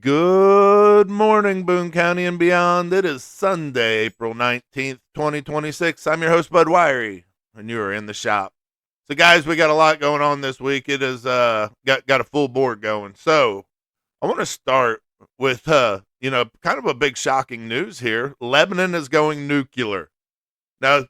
Good morning, Boone County and beyond. It is Sunday, April 19th, 2026. I'm your host, Bud Wiry, and you are in the shop. So, guys, we got a lot going on this week. It is got a full board going. So, I want to start with kind of a big shocking news here. Lebanon is going nuclear. Now,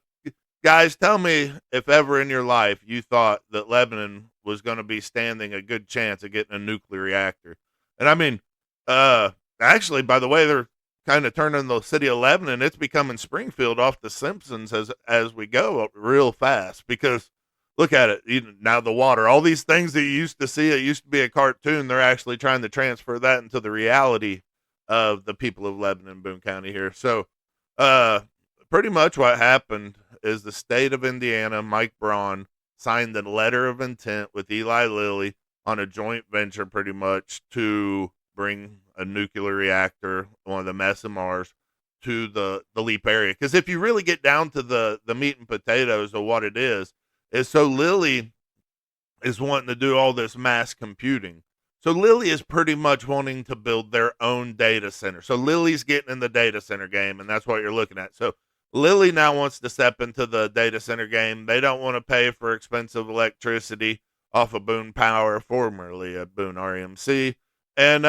guys, tell me if ever in your life you thought that Lebanon was going to be standing a good chance of getting a nuclear reactor. And I mean, uh, actually, by the way, they're kind of turning the city of Lebanon. It's becoming Springfield off The Simpsons as we go real fast because look at it. Now the water, all these things that you used to see, it used to be a cartoon. They're actually trying to transfer that into the reality of the people of Lebanon, Boone County here. So, uh, pretty much what happened is the state of Indiana, Mike Braun, signed a letter of intent with Eli Lilly on a joint venture pretty much to bring a nuclear reactor, one of the SMRs, to the Leap area. Because if you really get down to the meat and potatoes of what it is so Lilly is wanting to do all this mass computing. So Lilly is pretty much wanting to build their own data center. So Lilly's getting in the data center game, and that's what you're looking at. So Lilly now wants to step into the data center game. They don't want to pay for expensive electricity off of Boone Power, formerly of Boone RMC. And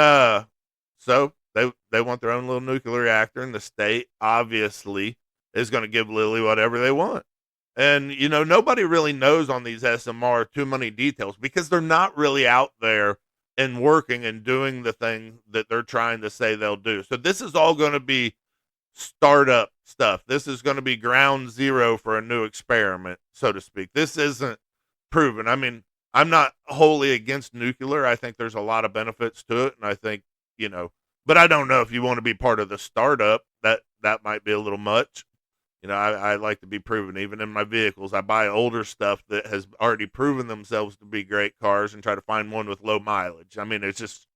so they want their own little nuclear reactor, and the state obviously is going to give Lilly whatever they want. And, nobody really knows on these SMR too many details because they're not really out there and working and doing the thing that they're trying to say they'll do. So this is all going to be startup stuff. This is going to be ground zero for a new experiment, so to speak. This isn't proven. I mean, I'm not wholly against nuclear. I think there's a lot of benefits to it. And I think, but I don't know if you want to be part of the startup, that might be a little much. I like to be proven. Even in my vehicles, I buy older stuff that has already proven themselves to be great cars and try to find one with low mileage. I mean, it's just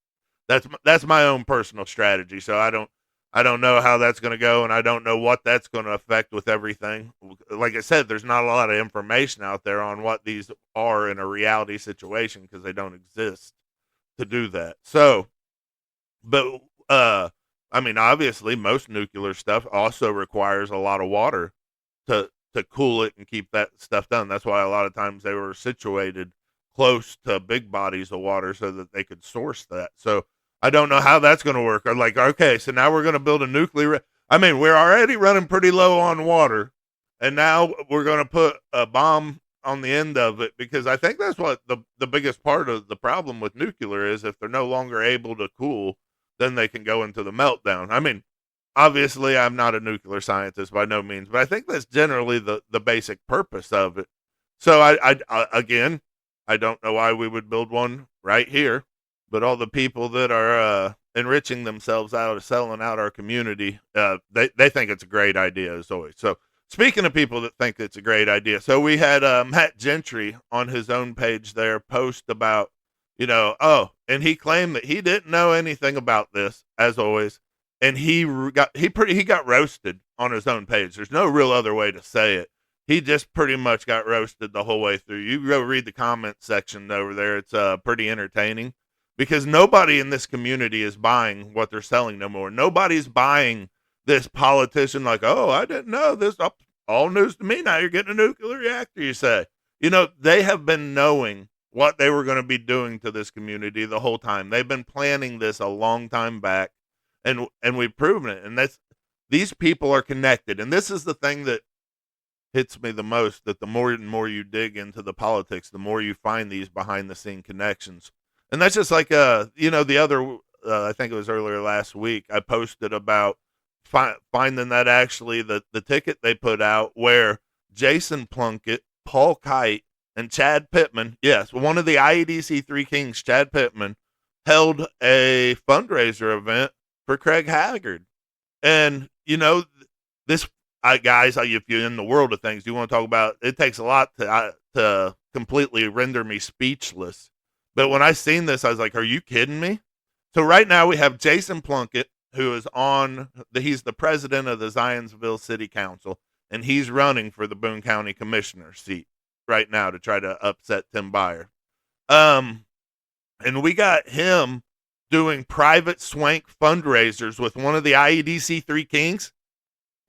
that's my own personal strategy. So I don't know how that's going to go, and I don't know what that's going to affect with everything. Like I said, there's not a lot of information out there on what these are in a reality situation because they don't exist to do that. So, but I mean, obviously, most nuclear stuff also requires a lot of water to cool it and keep that stuff done. That's why a lot of times they were situated close to big bodies of water so that they could source that. So I don't know how that's going to work. I'm like, okay, so now we're going to build a nuclear. I mean, we're already running pretty low on water, and now we're going to put a bomb on the end of it because I think that's what the biggest part of the problem with nuclear is. If they're no longer able to cool, then they can go into the meltdown. I mean, obviously, I'm not a nuclear scientist by no means, but I think that's generally the basic purpose of it. So again, I don't know why we would build one right here, but all the people that are enriching themselves out of selling out our community, they think it's a great idea as always. So speaking of people that think it's a great idea, so we had Matt Gentry on his own page there post about, and he claimed that he didn't know anything about this as always, and he got roasted on his own page. There's no real other way to say it. He just pretty much got roasted the whole way through. You go read the comment section over there. It's pretty entertaining because nobody in this community is buying what they're selling no more. Nobody's buying this politician like, oh, I didn't know this. All news to me. Now you're getting a nuclear reactor, you say. They have been knowing what they were going to be doing to this community the whole time. They've been planning this a long time back, and we've proven it. And these people are connected. And this is the thing that hits me the most, that the more and more you dig into the politics, the more you find these behind the scene connections. And that's just like, the other, I think it was earlier last week, I posted about finding that actually the ticket they put out where Jason Plunkett, Paul Kite, and Chad Pittman, yes, one of the IEDC 3 Kings, Chad Pittman, held a fundraiser event for Craig Haggard. And, this, guys, if you're in the world of things, you want to talk about, it takes a lot to completely render me speechless. But when I seen this, I was like, are you kidding me? So right now we have Jason Plunkett, who is he's the president of the Zionsville City Council, and he's running for the Boone County Commissioner seat right now to try to upset Tim Byer. And we got him doing private swank fundraisers with one of the IEDC 3 kings?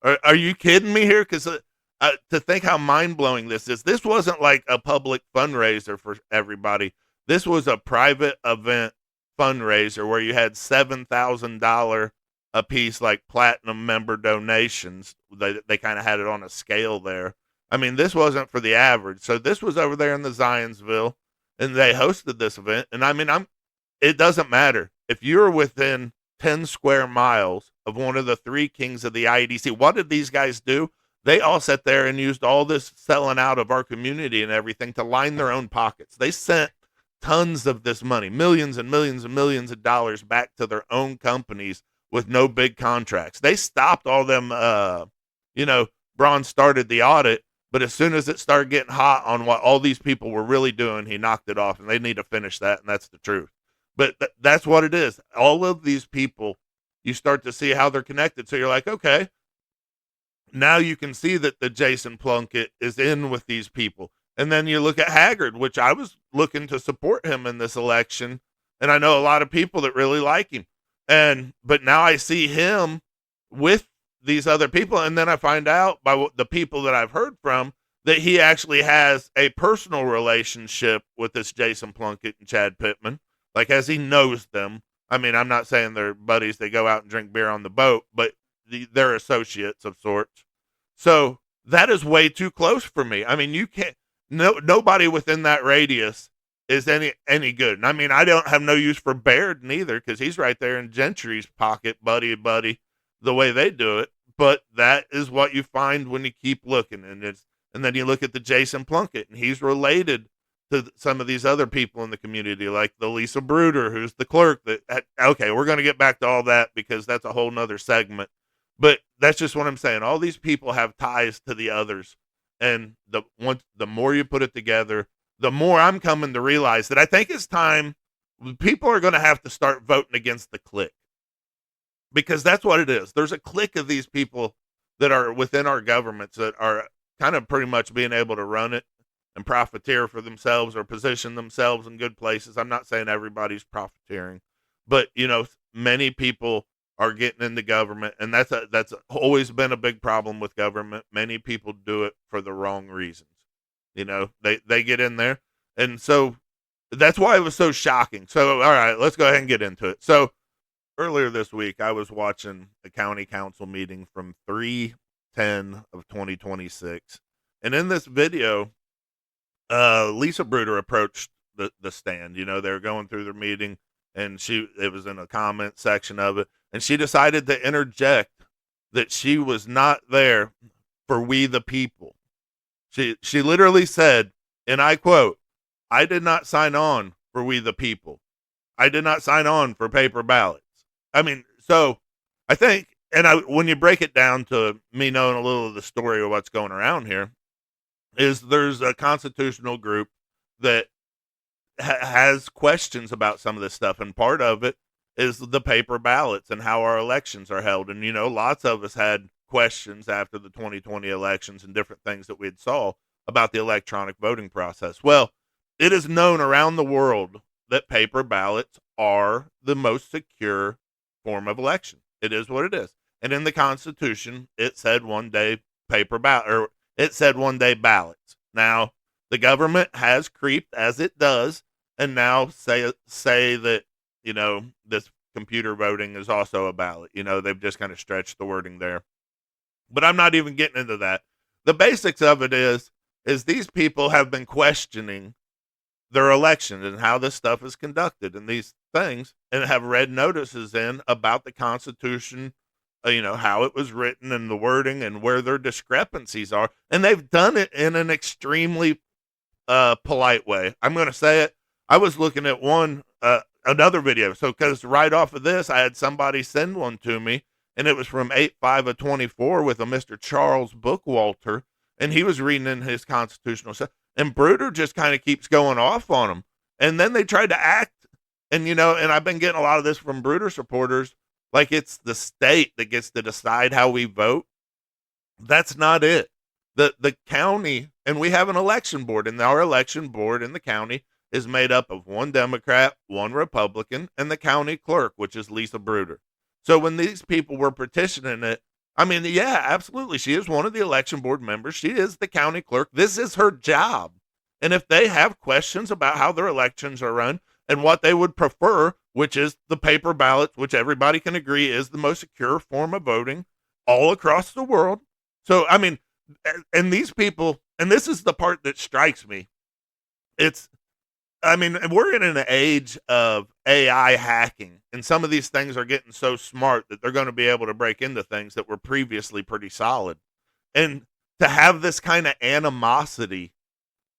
Are you kidding me here? Because to think how mind-blowing this is, this wasn't like a public fundraiser for everybody. This was a private event fundraiser where you had $7,000 a piece, like platinum member donations. They kind of had it on a scale there. I mean, this wasn't for the average. So this was over there in the Zionsville, and they hosted this event. And I mean, it doesn't matter if you're within 10 square miles of one of the 3 kings of the IEDC. What did these guys do? They all sat there and used all this selling out of our community and everything to line their own pockets. They sent tons of this money, millions and millions and millions of dollars back to their own companies with no big contracts. They stopped all them, Braun started the audit, but as soon as it started getting hot on what all these people were really doing, he knocked it off, and they need to finish that, and that's the truth. But that's what it is. All of these people, you start to see how they're connected. So you're like, okay, now you can see that the Jason Plunkett is in with these people. And then you look at Haggard, which I was looking to support him in this election. And I know a lot of people that really like him. But now I see him with these other people. And then I find out by the people that I've heard from that he actually has a personal relationship with this Jason Plunkett and Chad Pittman. Like, as he knows them. I mean, I'm not saying they're buddies. They go out and drink beer on the boat, but they're associates of sorts. So that is way too close for me. I mean, you can't. Nobody within that radius is any good. And I mean, I don't have no use for Baird neither, because he's right there in Gentry's pocket, buddy, the way they do it. But that is what you find when you keep looking, and then you look at the Jason Plunkett, and he's related to some of these other people in the community, like the Lisa Bruder, who's the clerk. Okay, we're going to get back to all that because that's a whole nother segment. But that's just what I'm saying. All these people have ties to the others. And the more you put it together, the more I'm coming to realize that I think it's time people are going to have to start voting against the clique, because that's what it is. There's a clique of these people that are within our governments that are kind of pretty much being able to run it and profiteer for themselves or position themselves in good places. I'm not saying everybody's profiteering, but many people are getting into government, and that's always been a big problem with government. Many people do it for the wrong reasons. They get in there, and so that's why it was so shocking. So, all right, let's go ahead and get into it. So, earlier this week, I was watching a county council meeting from 3/10 of 2026, and in this video, Lisa Bruder approached the stand. They were going through their meeting, and it was in a comment section of it, and she decided to interject that she was not there for we the people. She literally said, and I quote, "I did not sign on for we the people. I did not sign on for paper ballots." I mean, so I think, when you break it down to me knowing a little of the story of what's going around here, is there's a constitutional group that has questions about some of this stuff, and part of it is the paper ballots and how our elections are held. And lots of us had questions after the 2020 elections and different things that we had saw about the electronic voting process. Well, it is known around the world that paper ballots are the most secure form of election. It is what it is. And in the Constitution, it said one day paper ballot, or it said one day ballots. Now, the government has creeped, as it does, and now say that, this computer voting is also a ballot. They've just kind of stretched the wording there. But I'm not even getting into that. The basics of it is these people have been questioning their elections and how this stuff is conducted and these things, and have read notices in about the Constitution, how it was written and the wording and where their discrepancies are. And they've done it in an extremely polite way. I'm going to say it. I was looking at another video. So, because right off of this, I had somebody send one to me, and it was from 8/5 of 24 with a Mr. Charles Bookwalter, and he was reading in his constitutional stuff, and Bruder just kind of keeps going off on him. And then they tried to act, and and I've been getting a lot of this from Bruder supporters, like it's the state that gets to decide how we vote. That's not it. The county, and we have an election board, and our election board in the county is made up of one Democrat, one Republican, and the county clerk, which is Lisa Bruder. So when these people were petitioning it, I mean, yeah, absolutely. She is one of the election board members. She is the county clerk. This is her job. And if they have questions about how their elections are run and what they would prefer, which is the paper ballots, which everybody can agree is the most secure form of voting all across the world. So, I mean, and these people, and this is the part that strikes me. It's, I mean, we're in an age of AI hacking, and some of these things are getting so smart that they're going to be able to break into things that were previously pretty solid. And to have this kind of animosity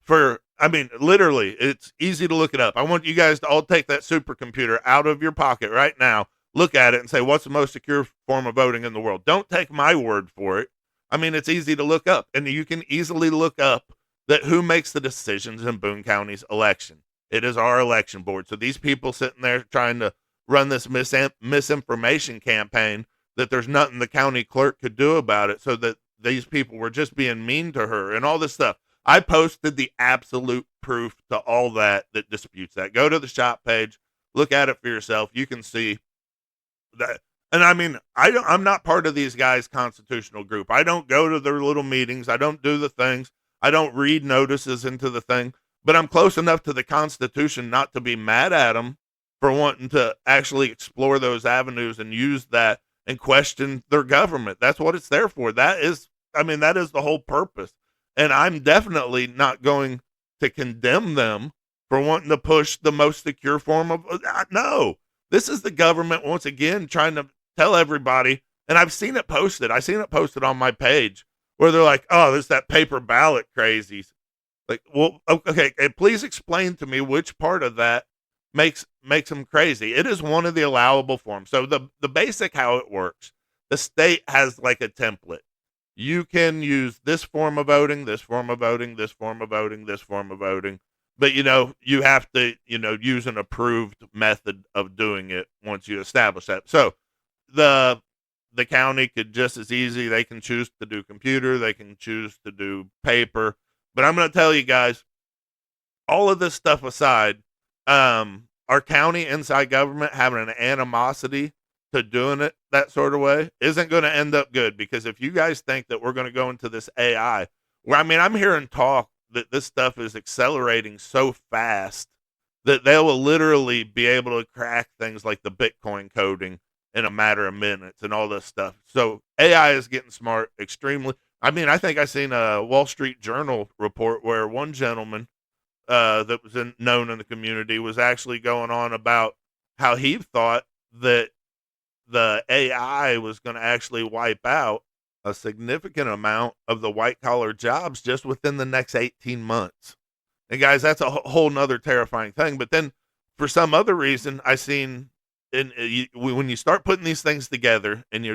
for, I mean, literally, it's easy to look it up. I want you guys to all take that supercomputer out of your pocket right now, look at it, and say, what's the most secure form of voting in the world? Don't take my word for it. I mean, it's easy to look up, and you can easily look up that who makes the decisions in Boone County's election. It is our election board. So these people sitting there trying to run this misinformation campaign that there's nothing the county clerk could do about it, so that these people were just being mean to her and all this stuff. I posted the absolute proof to all that disputes that. Go to the shop page, look at it for yourself. You can see that. And I mean, I'm not part of these guys' constitutional group. I don't go to their little meetings. I don't do the things. I don't read notices into the thing, but I'm close enough to the Constitution not to be mad at them for wanting to actually explore those avenues and use that and question their government. That's what it's there for. That is the whole purpose. And I'm definitely not going to condemn them for wanting to push the most secure form of, no. This is the government once again trying to tell everybody, and I've seen it posted. I've seen it posted on my page where they're like, oh, there's that paper ballot crazies. Like, well, okay, please explain to me which part of that makes them crazy. It is one of the allowable forms. So the basic how it works, the state has like a template. You can use this form of voting, this form of voting, this form of voting, this form of voting. But, you have to, use an approved method of doing it once you establish that. So the county could just as easy, they can choose to do computer, they can choose to do paper. But I'm going to tell you guys, all of this stuff aside, our county inside government having an animosity to doing it that sort of way isn't going to end up good. Because if you guys think that we're going to go into this AI, where, I mean, I'm hearing talk that this stuff is accelerating so fast that they will literally be able to crack things like the Bitcoin coding in a matter of minutes and all this stuff. So AI is getting smart extremely. I mean, I think I seen a Wall Street Journal report where one gentleman that was known in the community was actually going on about how he thought that the AI was going to actually wipe out a significant amount of the white collar jobs just within the next 18 months. And guys, that's a whole nother terrifying thing. But then for some other reason, I seen when you start putting these things together and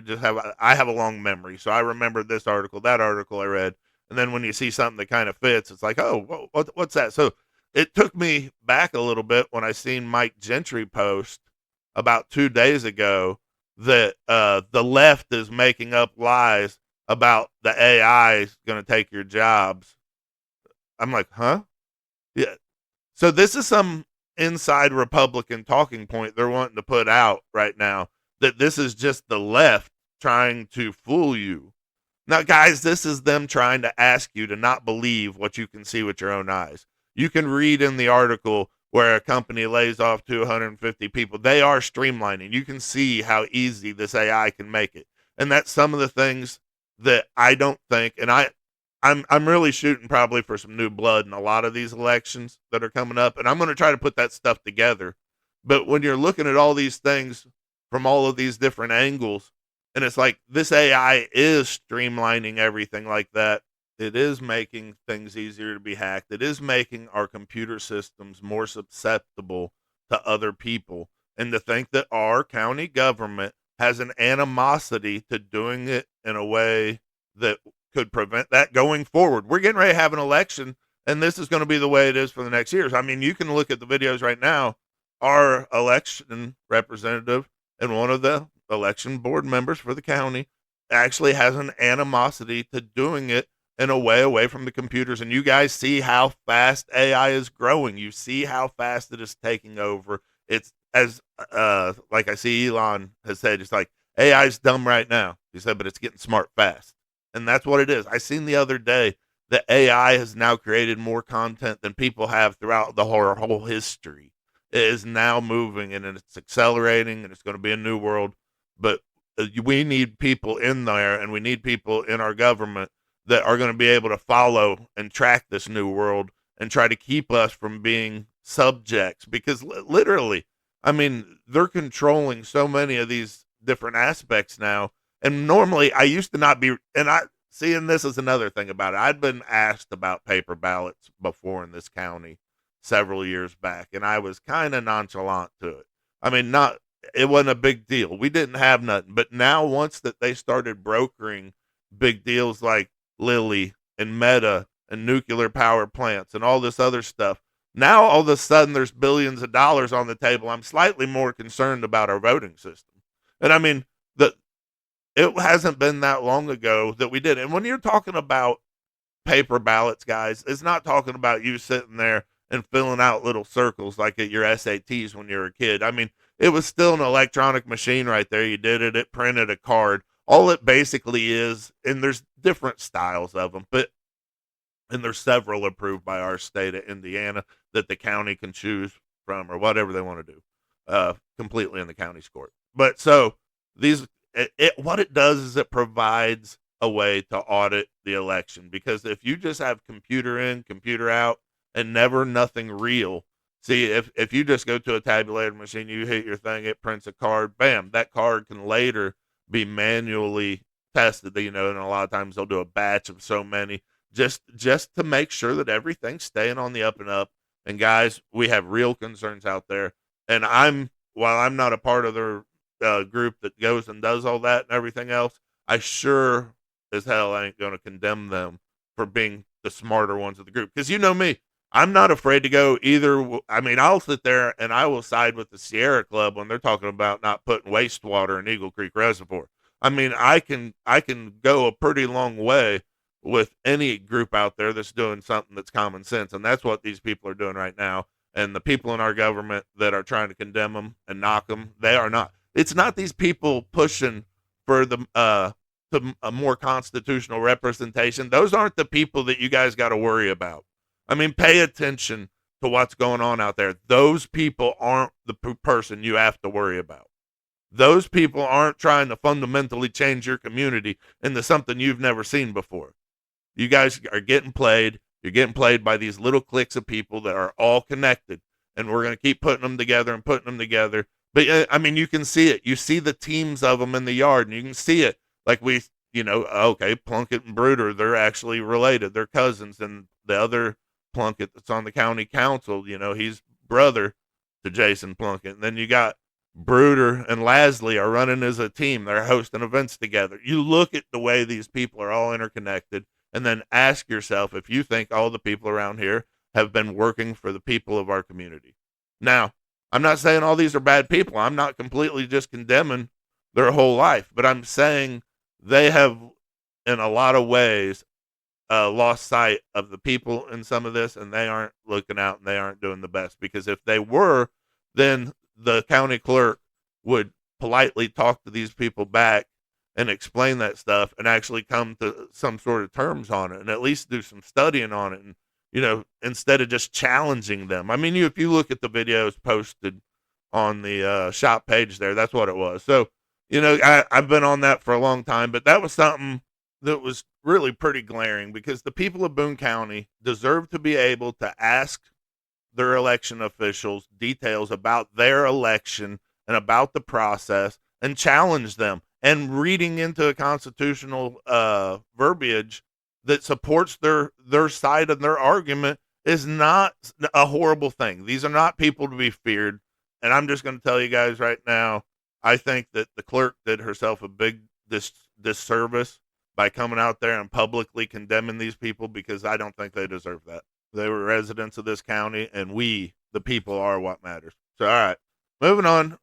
I have a long memory. So I remember this article, that article I read. And then when you see something that kind of fits, it's like, oh, what's that? So it took me back a little bit when I seen Mike Gentry post about 2 days ago that the left is making up lies about the AI is going to take your jobs. I'm like, huh? Yeah. So this is some inside Republican talking point they're wanting to put out right now, that this is just the left trying to fool you. Now, guys, this is them trying to ask you to not believe what you can see with your own eyes. You can read in the article where a company lays off 250 people. They are streamlining. You can see how easy this AI can make it. And that's some of the things that I don't think, and I'm really shooting probably for some new blood in a lot of these elections that are coming up, and I'm going to try to put that stuff together. But when you're looking at all these things from all of these different angles, and it's like this AI is streamlining everything like that, it is making things easier to be hacked. It is making our computer systems more susceptible to other people. And to think that our county government has an animosity to doing it in a way that could prevent that going forward. We're getting ready to have an election, and this is going to be the way it is for the next years. I mean, you can look at the videos right now. Our election representative and one of the election board members for the county actually has an animosity to doing it in a way away from the computers. And you guys see how fast AI is growing. You see how fast it is taking over. It's as like I see Elon has said, it's like AI is dumb right now. He said, but it's getting smart fast. And that's what it is. I seen the other day that AI has now created more content than people have throughout the whole history. It is now moving and it's accelerating and it's going to be a new world. But we need people in there and we need people in our government that are going to be able to follow and track this new world and try to keep us from being subjects because literally, I mean, they're controlling so many of these different aspects now. And normally I used to not be, and I seeing this is another thing about it. I'd been asked about paper ballots before in this county several years back, and I was kind of nonchalant to it. I mean, not, it wasn't a big deal. We didn't have nothing. But now once that they started brokering big deals like Lilly and Meta and nuclear power plants and all this other stuff, now all of a sudden there's billions of dollars on the table. I'm slightly more concerned about our voting system. And I mean, the it hasn't been that long ago that we did. And when you're talking about paper ballots, guys, it's not talking about you sitting there and filling out little circles like at your SATs when you were a kid. I mean, it was still an electronic machine right there. You did it, it printed a card. All it basically is, and there's different styles of them, but and there's several approved by our state of Indiana that the county can choose from or whatever they want to do, completely in the county's court. But so these, what it does is it provides a way to audit the election because if you just have computer in, computer out, and never nothing real. See, if you just go to a tabulator machine, you hit your thing, it prints a card, bam, that card can later be manually tested, and a lot of times they'll do a batch of so many just to make sure that everything's staying on the up and up. And guys, we have real concerns out there. And while I'm not a part of their group that goes and does all that and everything else, I sure as hell ain't going to condemn them for being the smarter ones of the group. Because you know me, I'm not afraid to go either. I mean, I'll sit there and I will side with the Sierra Club when they're talking about not putting wastewater in Eagle Creek Reservoir. I mean, I can go a pretty long way with any group out there that's doing something that's common sense. And that's what these people are doing right now. And the people in our government that are trying to condemn them and knock them, they are not. It's not these people pushing for the to a more constitutional representation. Those aren't the people that you guys got to worry about. I mean, pay attention to what's going on out there. Those people aren't the person you have to worry about. Those people aren't trying to fundamentally change your community into something you've never seen before. You guys are getting played. You're getting played by these little cliques of people that are all connected, and we're going to keep putting them together and putting them together. But, I mean, you can see it. You see the teams of them in the yard, and you can see it. Like okay, Plunkett and Bruder, they're actually related. They're cousins, and the other Plunkett that's on the county council, he's brother to Jason Plunkett. And then you got Bruder and Lasley are running as a team. They're hosting events together. You look at the way these people are all interconnected, and then ask yourself if you think all the people around here have been working for the people of our community. Now, I'm not saying all these are bad people. I'm not completely just condemning their whole life, but I'm saying they have, in a lot of ways, lost sight of the people in some of this, and they aren't looking out and they aren't doing the best. Because if they were, then the county clerk would politely talk to these people back and explain that stuff and actually come to some sort of terms on it and at least do some studying on it. And, instead of just challenging them. I mean, if you look at the videos posted on the shop page there, that's what it was. So, I've been on that for a long time, but that was something that was really pretty glaring because the people of Boone County deserve to be able to ask their election officials details about their election and about the process and challenge them. And reading into a constitutional verbiage that supports their side of their argument is not a horrible thing. These are not people to be feared. And I'm just going to tell you guys right now, I think that the clerk did herself a big disservice by coming out there and publicly condemning these people because I don't think they deserve that. They were residents of this county, and we, the people, are what matters. So, all right, moving on.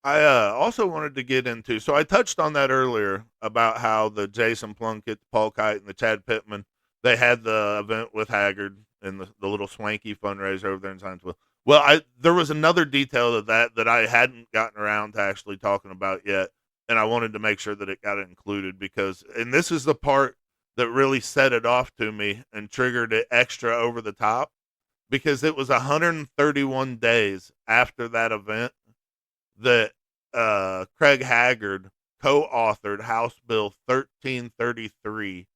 I also wanted to get into, so I touched on that earlier about how the Jason Plunkett, Paul Kite, and the Chad Pittman, they had the event with Haggard and the little swanky fundraiser over there in Zionsville. Well, there was another detail of that I hadn't gotten around to actually talking about yet, and I wanted to make sure that it got included because, and this is the part that really set it off to me and triggered it extra over the top because it was 131 days after that event that Craig Haggard co-authored House Bill 1333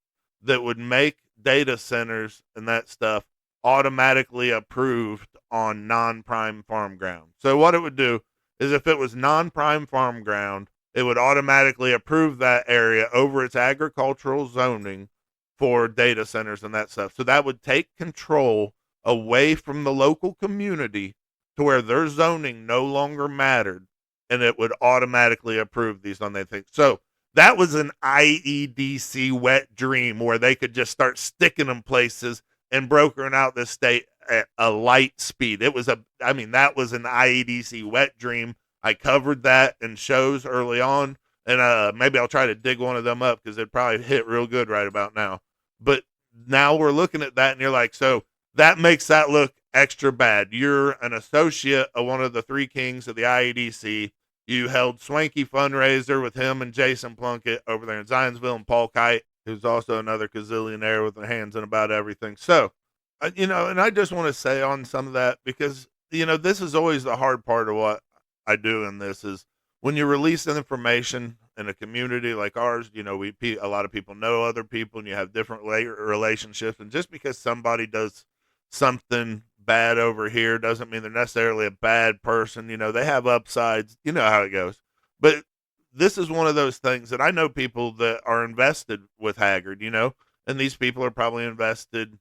that would make data centers and that stuff automatically approved on non-prime farm ground. So what it would do is if it was non-prime farm ground, it would automatically approve that area over its agricultural zoning for data centers and that stuff. So that would take control away from the local community to where their zoning no longer mattered and it would automatically approve these on their thing. So that was an IEDC wet dream where they could just start sticking them places and brokering out the state at a light speed. That was an IEDC wet dream. I covered that in shows early on, and maybe I'll try to dig one of them up because it'd probably hit real good right about now. But now we're looking at that, and you're like, so that makes that look extra bad. You're an associate of one of the three kings of the IEDC. You held swanky fundraiser with him and Jason Plunkett over there in Zionsville, and Paul Kite, who's also another gazillionaire with their hands in about everything. So, and I just want to say on some of that because, this is always the hard part of what I do in this is when you release information in a community like ours, a lot of people know other people and you have different relationships. And just because somebody does something bad over here doesn't mean they're necessarily a bad person. They have upsides. You know how it goes. But this is one of those things that I know people that are invested with Haggard, and these people are probably invested,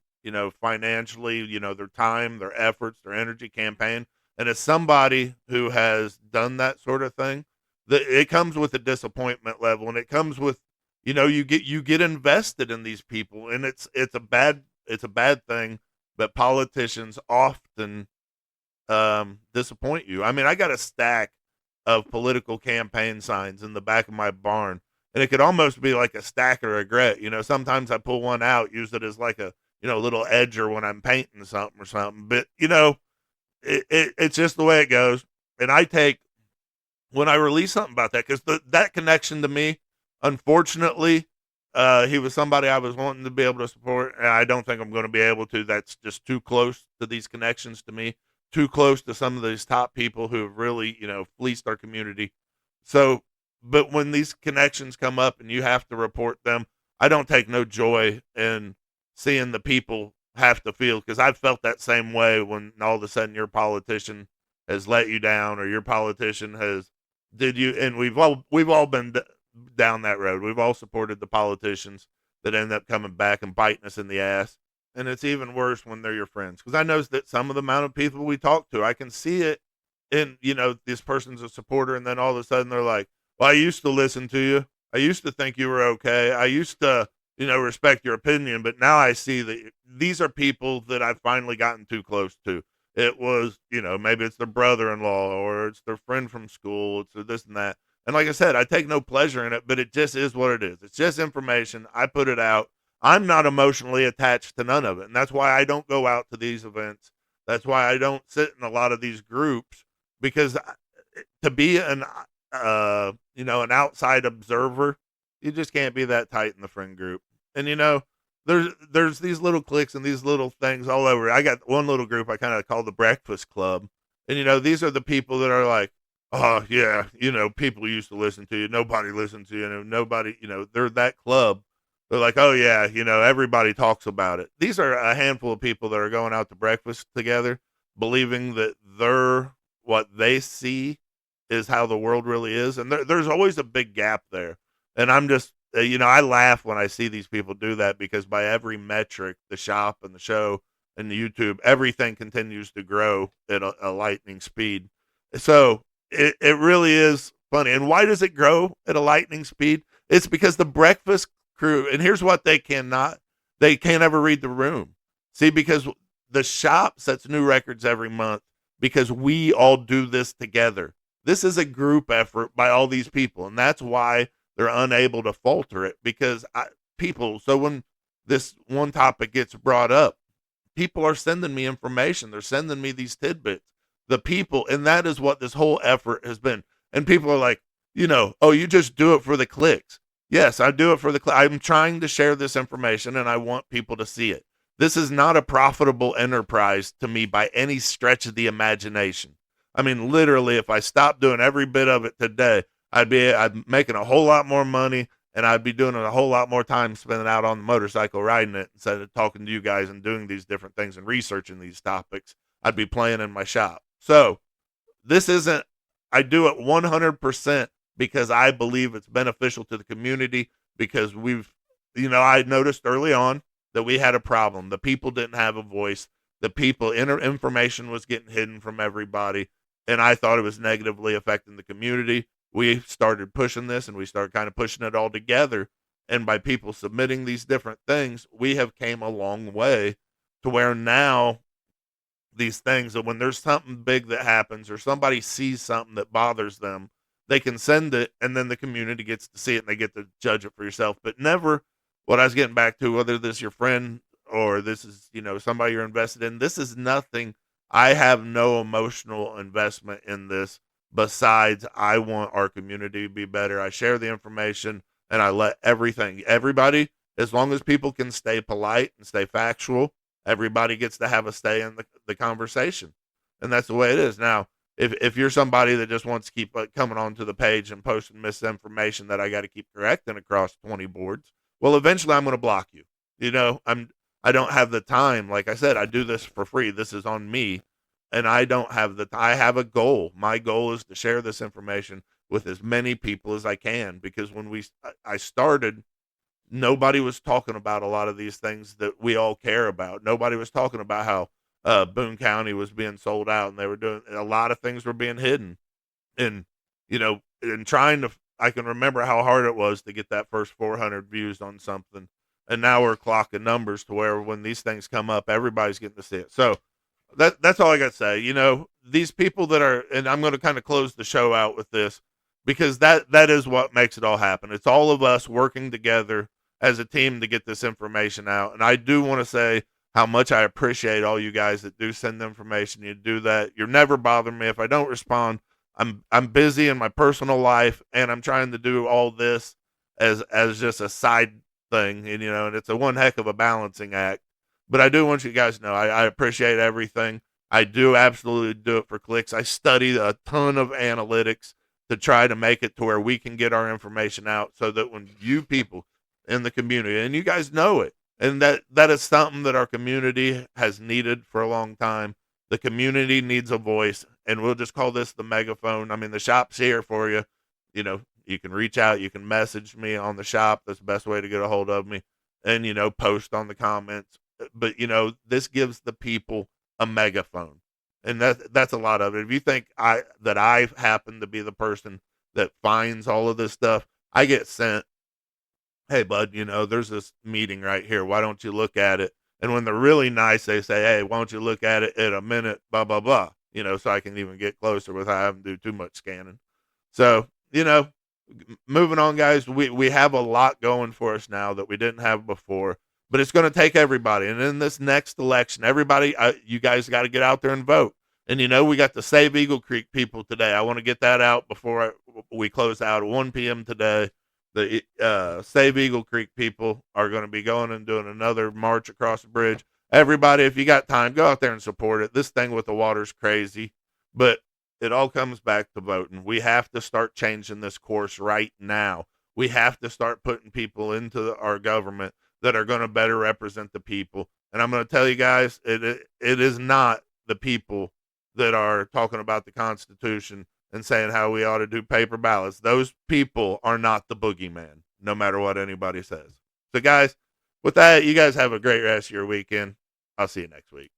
financially, their time, their efforts, their energy campaign. And as somebody who has done that sort of thing, it comes with a disappointment level, and it comes with, you get invested in these people, and it's a bad thing. But politicians often disappoint you. I mean, I got a stack of political campaign signs in the back of my barn, and it could almost be like a stack of regret. Sometimes I pull one out, use it as like a little edger when I'm painting something or something. But it's just the way it goes. And I take when I release something about that because that connection to me, unfortunately. He was somebody I was wanting to be able to support, and I don't think I'm going to be able to. That's just too close to these connections to me, too close to some of these top people who have really, fleeced our community. So, but when these connections come up and you have to report them, I don't take no joy in seeing the people have to feel, because I've felt that same way when all of a sudden your politician has let you down or your politician has did you, and we've all been down that road. We've all supported the politicians that end up coming back and biting us in the ass. And it's even worse when they're your friends. Because I know that some of the amount of people we talk to, I can see it in, this person's a supporter. And then all of a sudden they're like, well, I used to listen to you. I used to think you were okay. I used to, respect your opinion. But now I see that these are people that I've finally gotten too close to. It was, maybe it's their brother-in-law or it's their friend from school. It's this and that. And like I said, I take no pleasure in it, but it just is what it is. It's just information. I put it out. I'm not emotionally attached to none of it. And that's why I don't go out to these events. That's why I don't sit in a lot of these groups, because to be an outside observer, you just can't be that tight in the friend group. And, there's these little cliques and these little things all over. I got one little group I kind of call the Breakfast Club. And, these are the people that are like, oh, yeah, people used to listen to you. Nobody listens to you. Nobody, they're that club. They're like, oh, yeah, everybody talks about it. These are a handful of people that are going out to breakfast together, believing that what they see is how the world really is. And there's always a big gap there. And I'm just, I laugh when I see these people do that, because by every metric, the shop and the show and the YouTube, everything continues to grow at a lightning speed. So, it really is funny. And why does it grow at a lightning speed? It's because the breakfast crew, and here's what they can't ever read the room. See, because the shop sets new records every month because we all do this together. This is a group effort by all these people, and that's why they're unable to falter it, because so when this one topic gets brought up, people are sending me information. They're sending me these tidbits. The people, and that is what this whole effort has been. And people are like, oh, you just do it for the clicks. Yes, I do it for the clicks. I'm trying to share this information, and I want people to see it. This is not a profitable enterprise to me by any stretch of the imagination. I mean, literally, if I stopped doing every bit of it today, I'd making a whole lot more money, and I'd be doing a whole lot more time spending out on the motorcycle riding it instead of talking to you guys and doing these different things and researching these topics. I'd be playing in my shop. So this isn't, I do it 100% because I believe it's beneficial to the community, because I noticed early on that we had a problem. The people didn't have a voice. The people, information was getting hidden from everybody, and I thought it was negatively affecting the community. We started pushing this, and we started kind of pushing it all together. And by people submitting these different things, we have came a long way to where now these things, that when there's something big that happens or somebody sees something that bothers them, they can send it, and then the community gets to see it and they get to judge it for yourself. But never, what I was getting back to, whether this is your friend or this is, somebody you're invested in, this is nothing. I have no emotional investment in this besides I want our community to be better. I share the information, and I let everybody, as long as people can stay polite and stay factual, everybody gets to have a stay in the conversation. And that's the way it is. Now, if you're somebody that just wants to keep coming onto the page and posting misinformation that I got to keep correcting across 20 boards, well, eventually I'm going to block you. I don't have the time. Like I said, I do this for free. This is on me. And I don't have I have a goal. My goal is to share this information with as many people as I can, because when I started, nobody was talking about a lot of these things that we all care about. Nobody was talking about how Boone County was being sold out, and they were doing a lot of things were being hidden. And, and I can remember how hard it was to get that first 400 views on something. And now we're clocking numbers to where when these things come up, everybody's getting to see it. So that's all I got to say. These people that are, and I'm going to kind of close the show out with this, because that is what makes it all happen. It's all of us working together as a team to get this information out. And I do want to say how much I appreciate all you guys that do send the information. You do that. You're never bothering me if I don't respond. I'm busy in my personal life, and I'm trying to do all this as just a side thing, and it's a one heck of a balancing act. But I do want you guys to know I appreciate everything. I do absolutely do it for clicks. I study a ton of analytics to try to make it to where we can get our information out, so that when you people in the community, and you guys know it, and that is something that our community has needed for a long time. The community needs a voice, and we'll just call this the megaphone. I mean, the shop's here for you. You can reach out, you can message me on the shop. That's the best way to get a hold of me, and post on the comments. But this gives the people a megaphone, and that's a lot of it. If you think that I happen to be the person that finds all of this stuff, I get sent, hey bud, there's this meeting right here, why don't you look at it? And when they're really nice, they say, hey, why don't you look at it in a minute, blah blah blah, so I can even get closer without having to do too much scanning. So moving on, guys, we have a lot going for us now that we didn't have before, but it's going to take everybody. And in this next election, everybody, you guys got to get out there and vote. And we got the Save Eagle Creek people today. I want to get that out before we close out at 1 p.m. today. The Save Eagle Creek people are going to be going and doing another march across the bridge. Everybody, if you got time, go out there and support it. This thing with the water's crazy, but it all comes back to voting. We have to start changing this course right now. We have to start putting people into our government that are going to better represent the people. And I'm going to tell you guys, it is not the people that are talking about the Constitution and saying how we ought to do paper ballots. Those people are not the boogeyman, no matter what anybody says. So, guys, with that, you guys have a great rest of your weekend. I'll see you next week.